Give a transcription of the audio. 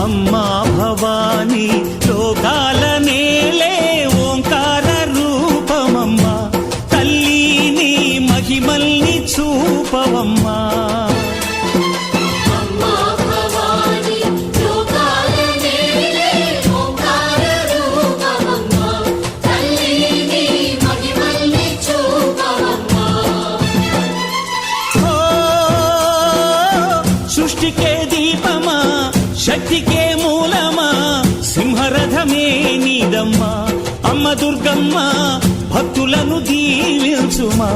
అమ్మా భవానీ లోకాల నేలే ఓంకార రూపమమ్మా తల్లి నీ మహిమల్ని చూపవమ్మా సృష్టికే దీపమా శక్తికే మూలమా సింహరథమే నీదమ్మా అమ్మ దుర్గమ్మ భక్తులను దీవించుమా